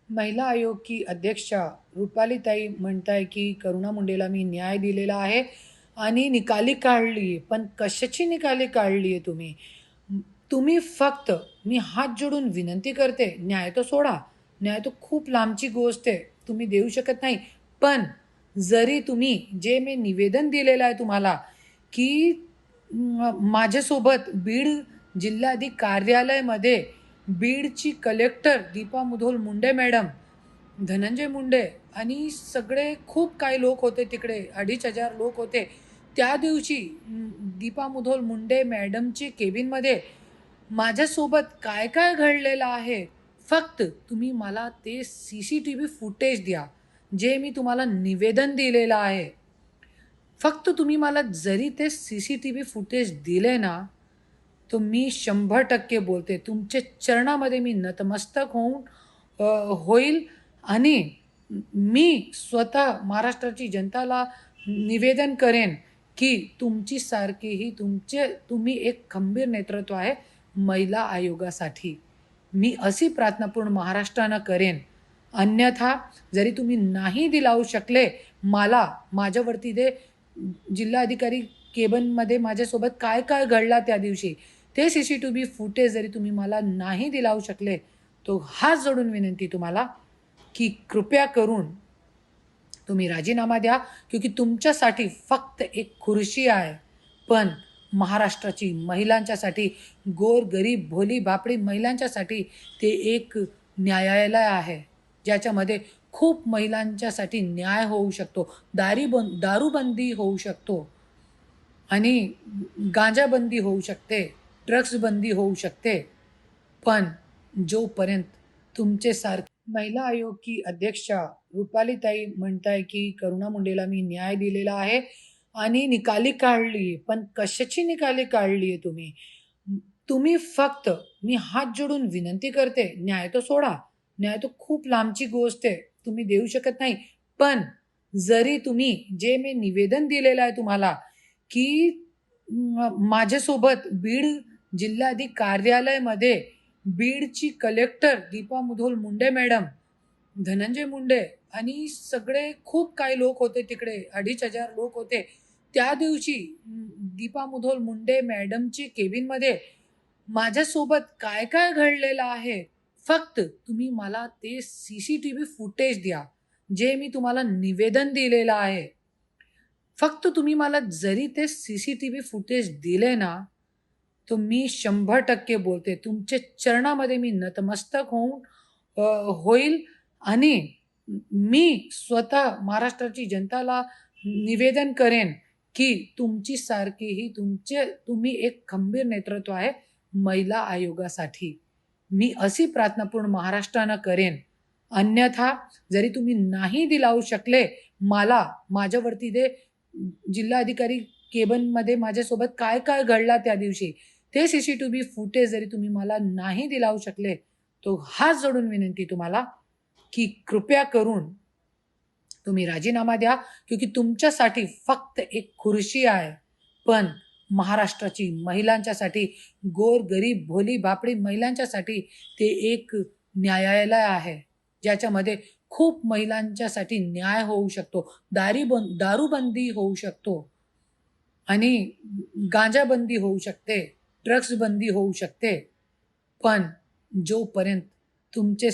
महिला आयोग की अध्यक्षा रुपालीताई म्हणताय की करुणा मुंडेला मी न्याय दिलेला आहे आणि निकाली काढली आहे. पण कशाची निकाली काढली आहे तुम्ही? तुम्ही फक्त मी हात जोडून विनंती करते, न्याय तर सोडा. न्याय तर खूप लांबची गोष्ट आहे. तुम्ही देऊ शकत नाही. पण जरी तुम्ही जे मी निवेदन दिलेलं आहे तुम्हाला, की माझ्यासोबत बीड जिल्हाधिकारी कार्यालयामध्ये बीडची कलेक्टर दीपा मुधोळ मुंडे मॅडम, धनंजय मुंडे आणि सगळे खूप काही लोक होते तिकडे, 2,500 लोक होते. त्या दिवशी दीपा मुधोळ मुंडे मॅडमची केबिनमध्ये माझ्यासोबत काय काय घडलेलं आहे, फक्त तुम्ही मला ते CCTV फुटेज द्या, जे मी तुम्हाला निवेदन दिलेलं आहे. फक्त तुम्ही मला जरी ते CCTV फुटेज दिले ना, तर मी 100% बोलते तुमच्या चरणामध्ये मी नतमस्तक होईल आणि मी स्वतः महाराष्ट्राची जनताला निवेदन करेन, की तुमची सारखीही तुम्ही एक खंबीर नेतृत्व आहे महिला आयोगासाठी. मी अशी प्रार्थना पूर्ण महाराष्ट्रानं करेन. अन्यथा जरी तुम्ही नाही दिलावू शकले मला, माझ्यावरती ते जिल्हाधिकारी केबिनमध्ये माझ्यासोबत काय काय घडला त्या दिवशी, ते CCTV फुटेज जरी तुम्ही मला नाही दिलावू शकले, तो हात जोडून विनंती तुम्हाला, की कृपया करून तुम्ही राजीनामा द्या. क्योंकि तुमच्यासाठी फक्त एक खुर्ची आहे. पण महाराष्ट्राची महिलांच्यासाठी, गोरगरीब, भोली-भापडी महिलांच्यासाठी ते एक न्यायालय आहे, ज्याच्यामध्ये खूप महिलांच्यासाठी न्याय होऊ शकतो. दारूबंदी होऊ शकतो आणि गांजाबंदी होऊ शकते, ड्रग्स बंदी होऊ शकते. पण जोपर्यंत तुमचे महिला आयोग की अध्यक्षा रुपालीताई म्हणताय की करुणा मुंडेला मी न्याय दिलेला आहे आणि निकाली काढली आहे. पण कशाची निकाली काढली आहे तुम्ही? तुम्ही फक्त मी हात जोडून विनंती करते, न्याय तर सोडा. न्याय तर खूप लांबची गोष्ट आहे. तुम्ही देऊ शकत नाही. पण जरी तुम्ही जे मी निवेदन दिलेलं आहे तुम्हाला, की माझ्यासोबत बीड जिल्हाधिकारी कार्यालयामध्ये बीडची कलेक्टर दीपा मुधोळ मुंडे मॅडम, धनंजय मुंडे आणि सगळे खूप काही लोक होते तिकडे, 2,500 लोक होते. त्या दिवशी दीपा मुधोळ मुंडे मॅडमची केबिनमध्ये माझ्यासोबत काय काय घडलेलं आहे, फक्त तुम्ही मला ते CCTV फुटेज द्या, जे मी तुम्हाला निवेदन दिलेलं आहे. फक्त तुम्ही मला जरी ते CCTV फुटेज दिले ना, तर मी 100% बोलते तुमच्या चरणामध्ये मी नतमस्तक होईल आणि मी स्वतः महाराष्ट्राची जनताला निवेदन करेन, की तुमची सारखीही तुम्ही एक खंबीर नेतृत्व आहे महिला आयोगासाठी. मी अशी प्रार्थना पूर्ण महाराष्ट्रानं करेन. अन्यथा जरी तुम्ही नाही दिलावू शकले मला, माझ्यावरती ते जिल्हाधिकारी केबिनमध्ये माझ्यासोबत काय काय घडला त्या दिवशी, ते CCTV फुटेज जरी तुम्ही मला नाही दिलावू शकले, तो हात जोडून विनंती तुम्हाला, की कृपया करून तुम्ही राजीनामा द्या. क्योंकि तुमच्यासाठी फक्त एक खुर्ची आहे. पण महाराष्ट्राची महिलांच्यासाठी, गोरगरीब, भोली-भापडी महिलांच्यासाठी ते एक न्यायालय आहे, ज्याच्यामध्ये खूप महिलांच्यासाठी न्याय होऊ शकतो. दारूबंदी होऊ शकतो आणि गांजाबंदी होऊ शकते, ड्रग्स बंदी होऊ शकते. पण जोपर्यंत तुमचे